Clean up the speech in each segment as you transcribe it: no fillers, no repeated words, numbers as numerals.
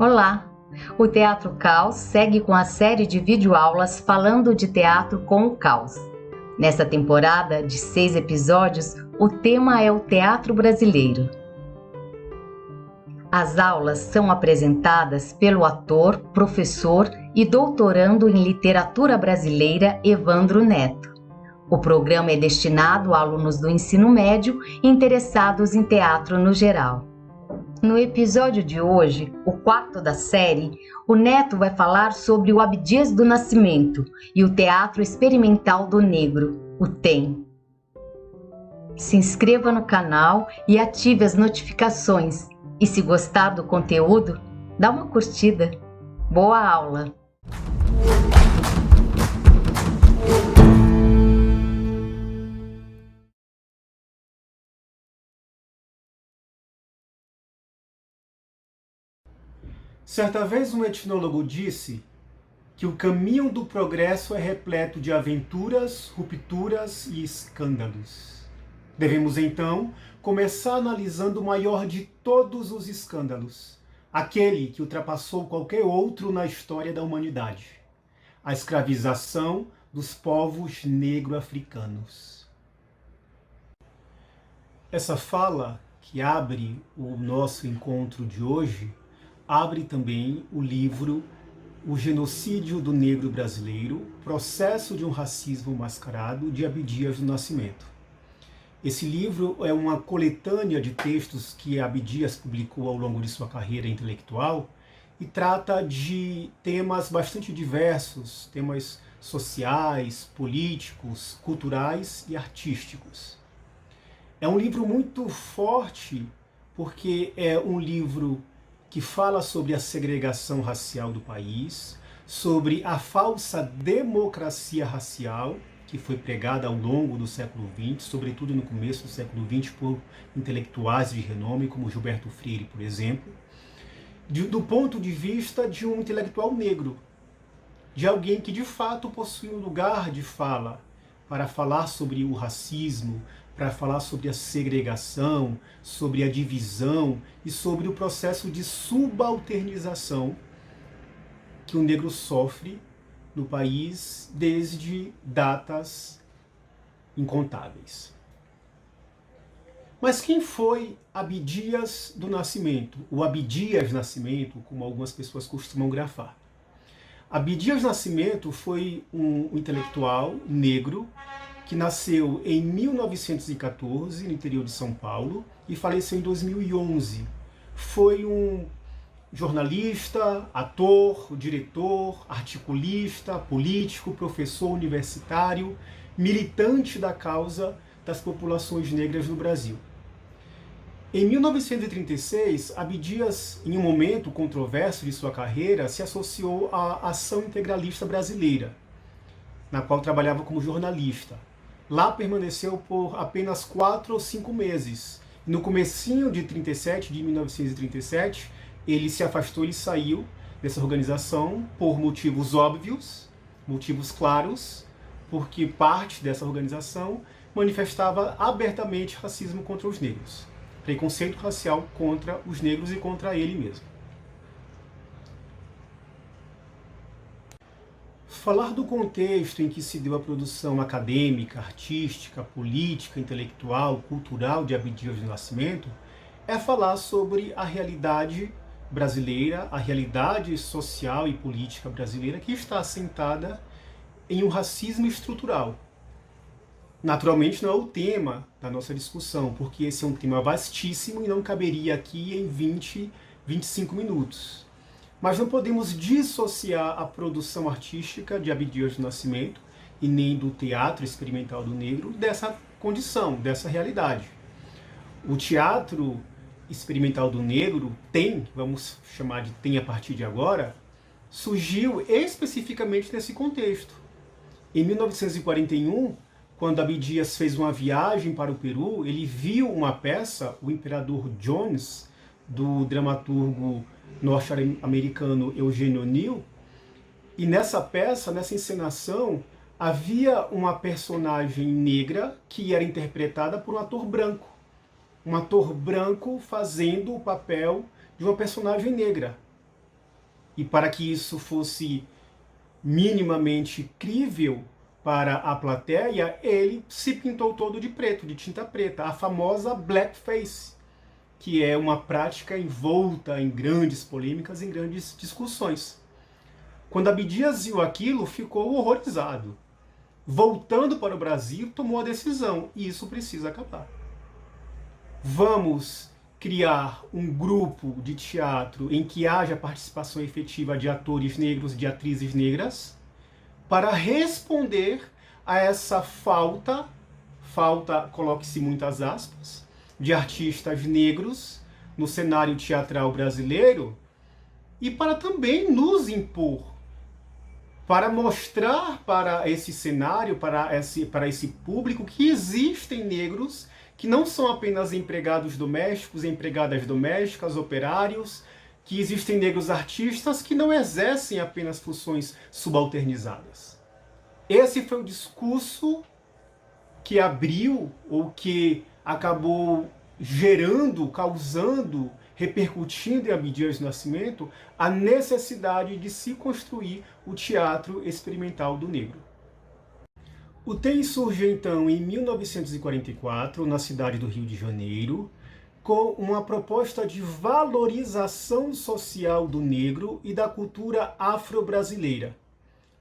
Olá! O Teatro Caos segue com a série de videoaulas falando de teatro com o caos. Nesta temporada de 6 episódios, o tema é o teatro brasileiro. As aulas são apresentadas pelo ator, professor e doutorando em literatura brasileira Evandro Neto. O programa é destinado a alunos do ensino médio interessados em teatro no geral. No episódio de hoje, o quarto da série, o Neto vai falar sobre o Abdias do Nascimento e o Teatro Experimental do Negro, o TEM. Se inscreva no canal e ative as notificações. E se gostar do conteúdo, dá uma curtida. Boa aula! Certa vez um etnólogo disse que o caminho do progresso é repleto de aventuras, rupturas e escândalos. Devemos então começar analisando o maior de todos os escândalos, aquele que ultrapassou qualquer outro na história da humanidade: a escravização dos povos negro-africanos. Essa fala que abre o nosso encontro de hoje abre também o livro O Genocídio do Negro Brasileiro, Processo de um Racismo Mascarado, de Abdias do Nascimento. Esse livro é uma coletânea de textos que Abdias publicou ao longo de sua carreira intelectual e trata de temas bastante diversos, temas sociais, políticos, culturais e artísticos. É um livro muito forte porque é um livro que fala sobre a segregação racial do país, sobre a falsa democracia racial que foi pregada ao longo do século XX, sobretudo no começo do século XX, por intelectuais de renome, como Gilberto Freire, por exemplo, do ponto de vista de um intelectual negro, de alguém que de fato possui um lugar de fala para falar sobre o racismo, para falar sobre a segregação, sobre a divisão e sobre o processo de subalternização que o negro sofre no país desde datas incontáveis. Mas quem foi Abdias do Nascimento? O Abdias Nascimento, como algumas pessoas costumam grafar. Abdias Nascimento foi um intelectual negro que nasceu em 1914 no interior de São Paulo e faleceu em 2011. Foi um jornalista, ator, diretor, articulista, político, professor universitário, militante da causa das populações negras no Brasil. Em 1936, Abdias, em um momento controverso de sua carreira, se associou à Ação Integralista Brasileira, na qual trabalhava como jornalista. Lá permaneceu por apenas 4 ou 5 meses. No comecinho de 1937, ele se afastou, ele saiu dessa organização por motivos óbvios, motivos claros, porque parte dessa organização manifestava abertamente racismo contra os negros, preconceito racial contra os negros e contra ele mesmo. Falar do contexto em que se deu a produção acadêmica, artística, política, intelectual, cultural de Abdias do Nascimento é falar sobre a realidade brasileira, a realidade social e política brasileira que está assentada em um racismo estrutural. Naturalmente não é o tema da nossa discussão, porque esse é um tema vastíssimo e não caberia aqui em 20, 25 minutos. Mas não podemos dissociar a produção artística de Abdias do Nascimento e nem do Teatro Experimental do Negro dessa condição, dessa realidade. O Teatro Experimental do Negro, TEM, vamos chamar de TEM a partir de agora, surgiu especificamente nesse contexto. Em 1941, quando Abdias fez uma viagem para o Peru, ele viu uma peça, O Imperador Jones, do dramaturgo norte-americano Eugênio O'Neill, e nessa peça, nessa encenação, havia uma personagem negra que era interpretada por um ator branco. Um ator branco fazendo o papel de uma personagem negra. E para que isso fosse minimamente crível para a plateia, ele se pintou todo de preto, de tinta preta, a famosa blackface, que é uma prática envolta em grandes polêmicas, em grandes discussões. Quando Abdias viu aquilo, ficou horrorizado. Voltando para o Brasil, tomou a decisão, e isso precisa acabar. Vamos criar um grupo de teatro em que haja participação efetiva de atores negros, de atrizes negras, para responder a essa falta, coloque-se muitas aspas, de artistas negros no cenário teatral brasileiro, e para também nos impor, para mostrar para esse cenário, para esse público, que existem negros que não são apenas empregados domésticos, empregadas domésticas, operários, que existem negros artistas que não exercem apenas funções subalternizadas. Esse foi o discurso que abriu, ou que acabou gerando, causando, repercutindo em Abdias do Nascimento, a necessidade de se construir o teatro experimental do negro. O TEM surge então em 1944, na cidade do Rio de Janeiro, com uma proposta de valorização social do negro e da cultura afro-brasileira.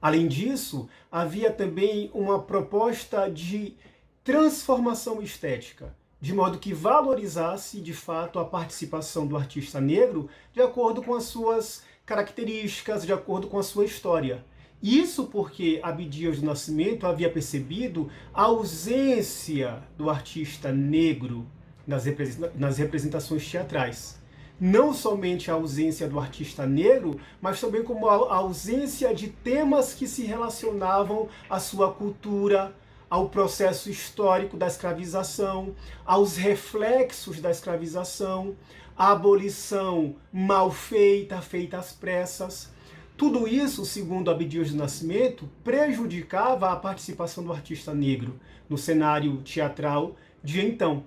Além disso, havia também uma proposta de transformação estética, de modo que valorizasse, de fato, a participação do artista negro de acordo com as suas características, de acordo com a sua história. Isso porque Abdias do Nascimento havia percebido a ausência do artista negro nas representações teatrais. Não somente a ausência do artista negro, mas também como a ausência de temas que se relacionavam à sua cultura, ao processo histórico da escravização, aos reflexos da escravização, à abolição mal feita, feita às pressas. Tudo isso, segundo Abdias do Nascimento, prejudicava a participação do artista negro no cenário teatral de então.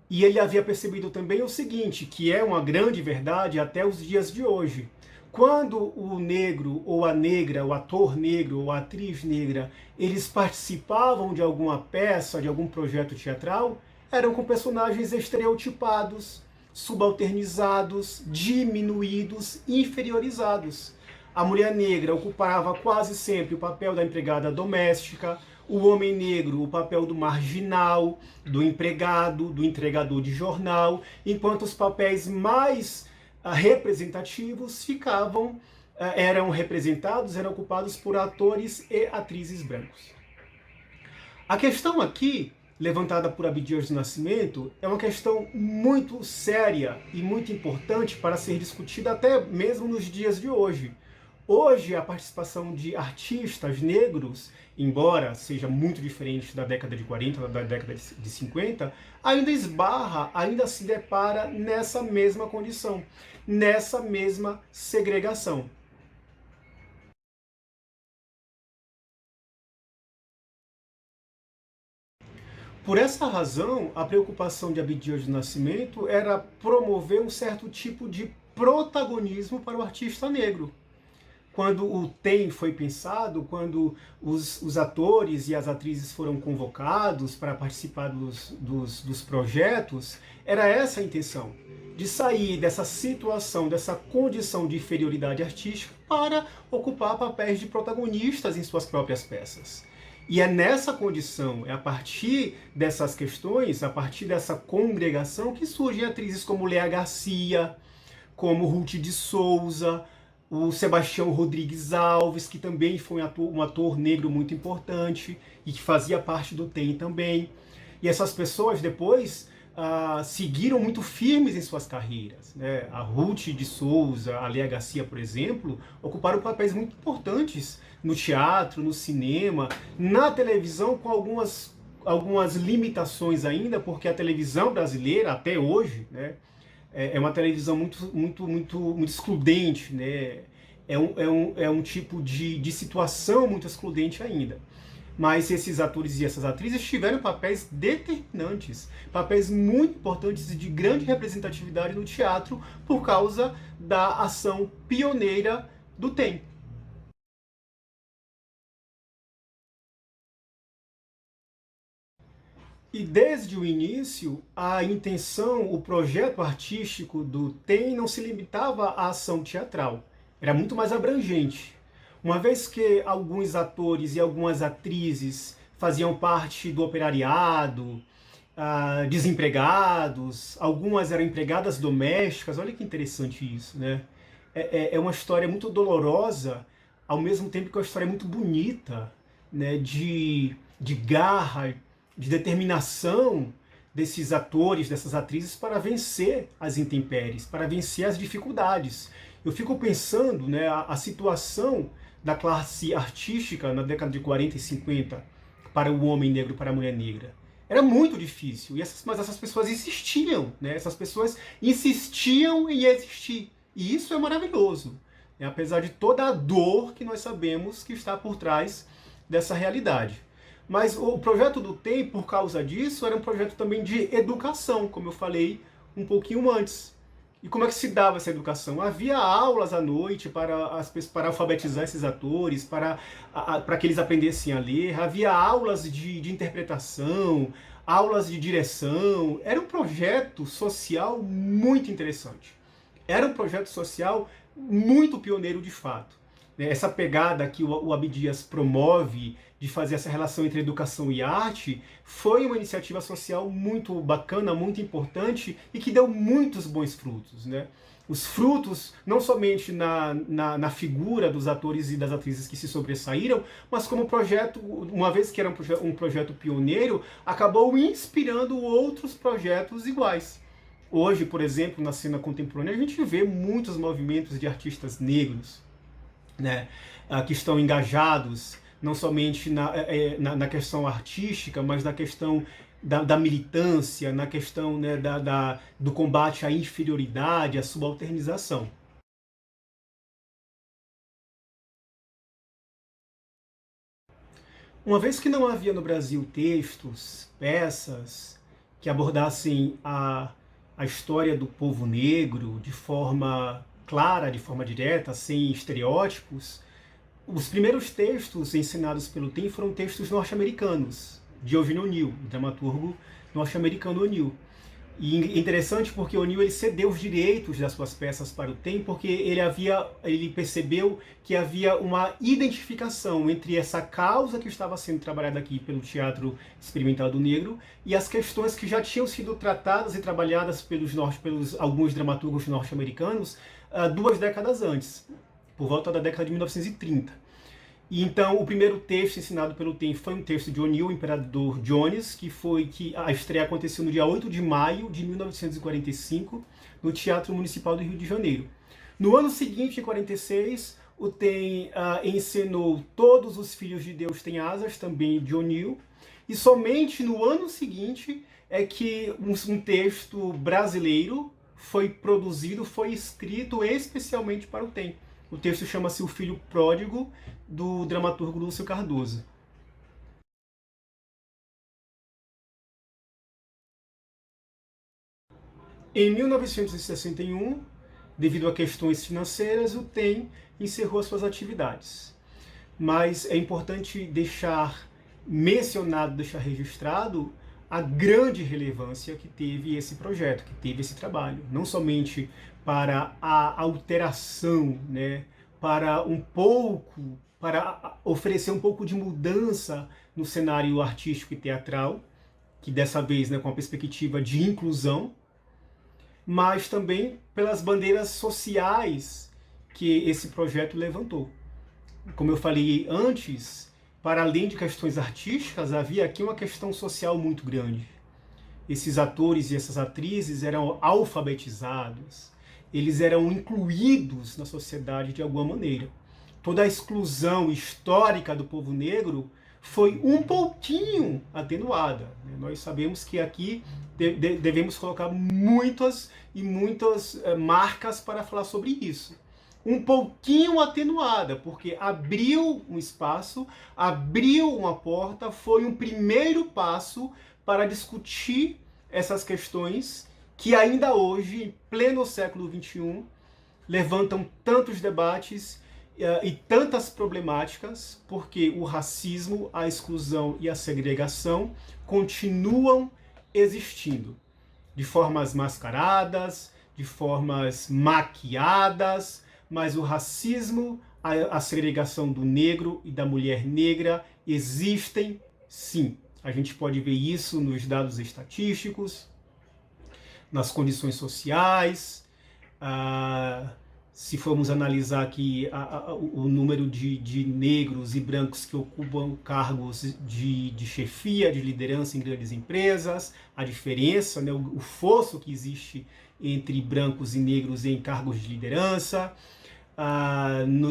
E ele havia percebido também o seguinte, que é uma grande verdade até os dias de hoje. Quando o negro, ou a negra, o ator negro, ou a atriz negra, eles participavam de alguma peça, de algum projeto teatral, eram com personagens estereotipados, subalternizados, diminuídos, inferiorizados. A mulher negra ocupava quase sempre o papel da empregada doméstica, o homem negro o papel do marginal, do empregado, do entregador de jornal, enquanto os papéis mais representativos eram ocupados por atores e atrizes brancos. A questão aqui, levantada por Abdias do Nascimento, é uma questão muito séria e muito importante para ser discutida até mesmo nos dias de hoje. Hoje, a participação de artistas negros, embora seja muito diferente da década de 40, da década de 50, ainda se depara nessa mesma condição, nessa mesma segregação. Por essa razão, a preocupação de Abdias do Nascimento era promover um certo tipo de protagonismo para o artista negro. Quando o TEM foi pensado, quando os atores e as atrizes foram convocados para participar dos projetos, era essa a intenção, de sair dessa situação, dessa condição de inferioridade artística para ocupar papéis de protagonistas em suas próprias peças. E é nessa condição, é a partir dessas questões, a partir dessa congregação, que surgem atrizes como Léa Garcia, como Ruth de Souza, o Sebastião Rodrigues Alves, que também foi um ator negro muito importante e que fazia parte do TEM também. E essas pessoas depois seguiram muito firmes em suas carreiras, né? A Ruth de Souza, a Léa Garcia, por exemplo, ocuparam papéis muito importantes no teatro, no cinema, na televisão, com algumas limitações ainda, porque a televisão brasileira, até hoje, né, é uma televisão muito excludente, né? É um tipo de situação muito excludente ainda. Mas esses atores e essas atrizes tiveram papéis determinantes, papéis muito importantes e de grande representatividade no teatro por causa da ação pioneira do TEM. E desde o início, a intenção, o projeto artístico do TEM não se limitava à ação teatral, era muito mais abrangente. Uma vez que alguns atores e algumas atrizes faziam parte do operariado, desempregados, algumas eram empregadas domésticas, olha que interessante isso, né? É uma história muito dolorosa, ao mesmo tempo que é uma história muito bonita, né? De garra, de determinação desses atores, dessas atrizes para vencer as intempéries, para vencer as dificuldades. Eu fico pensando, né, a situação da classe artística na década de 40 e 50 para o homem negro, para a mulher negra. Era muito difícil, mas essas pessoas insistiam, né? Essas pessoas insistiam em existir. E isso é maravilhoso, né? Apesar de toda a dor que nós sabemos que está por trás dessa realidade. Mas o projeto do TEM, por causa disso, era um projeto também de educação, como eu falei um pouquinho antes. E como é que se dava essa educação? Havia aulas à noite para alfabetizar esses atores, para que eles aprendessem a ler. Havia aulas de interpretação, aulas de direção. Era um projeto social muito interessante. Era um projeto social muito pioneiro de fato. Essa pegada que o Abdias promove de fazer essa relação entre educação e arte foi uma iniciativa social muito bacana, muito importante e que deu muitos bons frutos, né? Os frutos, não somente na figura dos atores e das atrizes que se sobressaíram, mas como projeto, uma vez que era um projeto pioneiro, acabou inspirando outros projetos iguais. Hoje, por exemplo, na cena contemporânea, a gente vê muitos movimentos de artistas negros, né, que estão engajados não somente na questão artística, mas na questão da militância, na questão, né, do combate à inferioridade, à subalternização. Uma vez que não havia no Brasil textos, peças que abordassem a história do povo negro de forma clara, de forma direta, sem estereótipos, os primeiros textos ensinados pelo TEM foram textos norte-americanos, de Eugene O'Neill, o dramaturgo norte-americano O'Neill. E é interessante porque O'Neill ele cedeu os direitos das suas peças para o TEM porque ele percebeu que havia uma identificação entre essa causa que estava sendo trabalhada aqui pelo teatro experimental do negro e as questões que já tinham sido tratadas e trabalhadas pelos alguns dramaturgos norte-americanos 2 décadas antes, por volta da década de 1930. E então o primeiro texto ensinado pelo TEM foi um texto de O'Neill, o Imperador Jones, que a estreia aconteceu no dia 8 de maio de 1945, no Teatro Municipal do Rio de Janeiro. No ano seguinte, em 46, o TEM encenou Todos os Filhos de Deus Têm Asas, também de O'Neill, e somente no ano seguinte é que um texto brasileiro foi produzido, foi escrito especialmente para o TEM. O texto chama-se O Filho Pródigo, do dramaturgo Lúcio Cardoso. Em 1961, devido a questões financeiras, o TEM encerrou suas atividades. Mas é importante deixar mencionado, deixar registrado a grande relevância que teve esse projeto, que teve esse trabalho. Não somente para a alteração, né, para oferecer um pouco de mudança no cenário artístico e teatral, que dessa vez, né, com a perspectiva de inclusão, mas também pelas bandeiras sociais que esse projeto levantou. Como eu falei antes, para além de questões artísticas, havia aqui uma questão social muito grande. Esses atores e essas atrizes eram alfabetizados, eles eram incluídos na sociedade de alguma maneira. Toda a exclusão histórica do povo negro foi um pouquinho atenuada. Nós sabemos que aqui devemos colocar muitas e muitas marcas para falar sobre isso. um pouquinho atenuada, porque abriu um espaço, abriu uma porta, foi um primeiro passo para discutir essas questões que ainda hoje, em pleno século XXI, levantam tantos debates e tantas problemáticas, porque o racismo, a exclusão e a segregação continuam existindo de formas mascaradas, de formas maquiadas, mas o racismo, a segregação do negro e da mulher negra existem sim. A gente pode ver isso nos dados estatísticos, nas condições sociais. Se formos analisar aqui o número de negros e brancos que ocupam cargos de chefia, de liderança em grandes empresas, a diferença, né, o fosso que existe entre brancos e negros em cargos de liderança,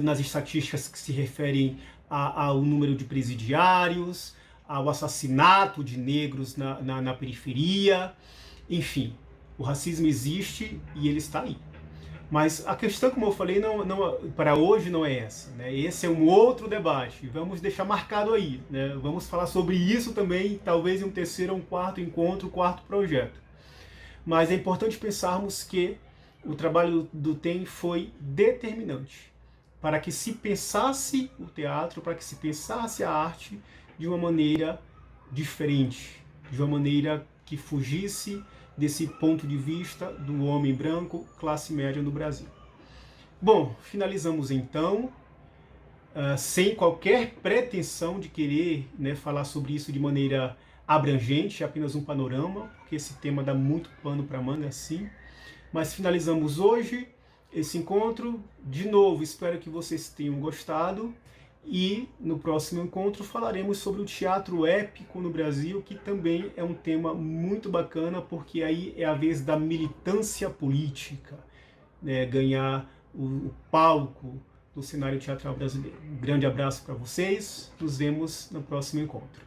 nas estatísticas que se referem ao número de presidiários, ao assassinato de negros na periferia, enfim, o racismo existe e ele está aí. Mas a questão, como eu falei, para hoje não é essa, né? Esse é um outro debate, vamos deixar marcado aí, né? Vamos falar sobre isso também, talvez em um terceiro ou um quarto encontro, quarto projeto. Mas é importante pensarmos que o trabalho do TEM foi determinante para que se pensasse o teatro, para que se pensasse a arte de uma maneira diferente, de uma maneira que fugisse desse ponto de vista do homem branco, classe média no Brasil. Bom, finalizamos então, sem qualquer pretensão de querer, né, falar sobre isso de maneira abrangente, apenas um panorama, porque esse tema dá muito pano para manga, sim. Mas finalizamos hoje esse encontro. De novo, espero que vocês tenham gostado. E no próximo encontro falaremos sobre o teatro épico no Brasil, que também é um tema muito bacana, porque aí é a vez da militância política, né, ganhar o palco do cenário teatral brasileiro. Um grande abraço para vocês, nos vemos no próximo encontro.